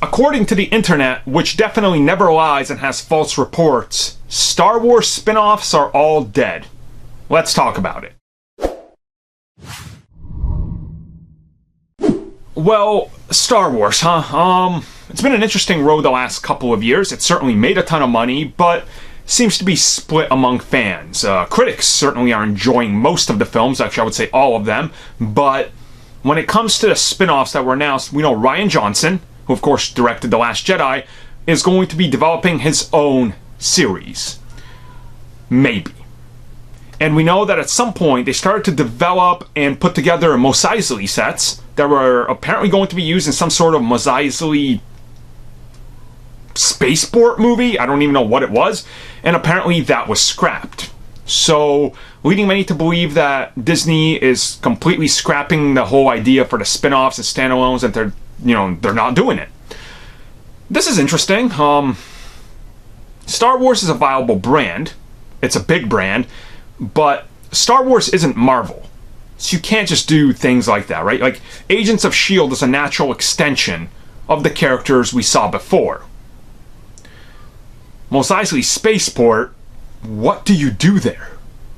According to the internet, which definitely never lies and has false reports, Star Wars spin-offs are all dead. Let's talk about it. Well, Star Wars, huh? It's been an interesting road the last couple of years. It certainly made a ton of money, but seems to be split among fans. Critics certainly are enjoying most of the films, actually I would say all of them, but when it comes to the spin-offs that were announced, we know Rian Johnson, who of course directed The Last Jedi, is going to be developing his own series. Maybe. And we know that at some point they started to develop and put together Mos Eisley sets that were apparently going to be used in some sort of Mos Eisley spaceport movie. I don't even know what it was. And apparently that was scrapped. So, leading many to believe that Disney is completely scrapping the whole idea for the spin-offs and standalones, and they're not doing it. This is interesting. Star Wars is a viable brand. It's a big brand. But Star Wars isn't Marvel. So you can't just do things like that, right? Like, Agents of S.H.I.E.L.D. is a natural extension of the characters we saw before. Mos Eisley Spaceport, what do you do there?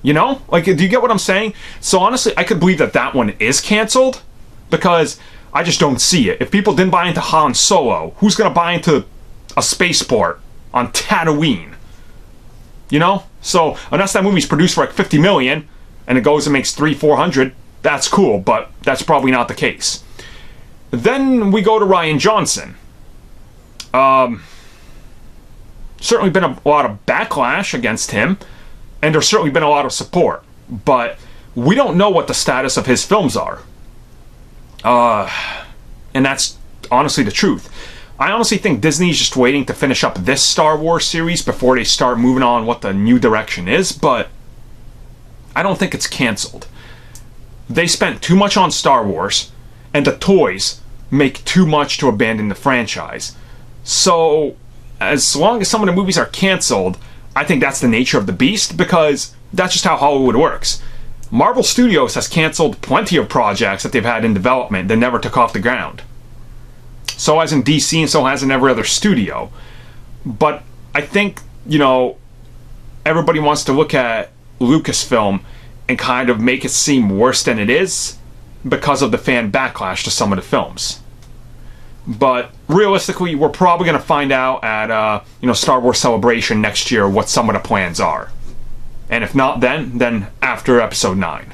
You know? Like, do you get what I'm saying? So honestly, I could believe that that one is canceled, because I just don't see it. If people didn't buy into Han Solo, who's gonna buy into a spaceport on Tatooine? You know? So, unless that movie's produced for like 50 million, and it goes and makes 300-400, that's cool, but that's probably not the case. Then we go to Rian Johnson. Certainly been a lot of backlash against him, and there's certainly been a lot of support, but we don't know what the status of his films are. And that's honestly the truth. I honestly think Disney's just waiting to finish up this Star Wars series before they start moving on what the new direction is, but I don't think it's canceled. They spent too much on Star Wars, and the toys make too much to abandon the franchise. So, as long as some of the movies are canceled, I think that's the nature of the beast, because that's just how Hollywood works. Marvel Studios has canceled plenty of projects that they've had in development that never took off the ground. So has in DC, and so has in every other studio. But I think, everybody wants to look at Lucasfilm and kind of make it seem worse than it is because of the fan backlash to some of the films. But realistically, we're probably going to find out at Star Wars Celebration next year what some of the plans are. And if not then after Episode 9.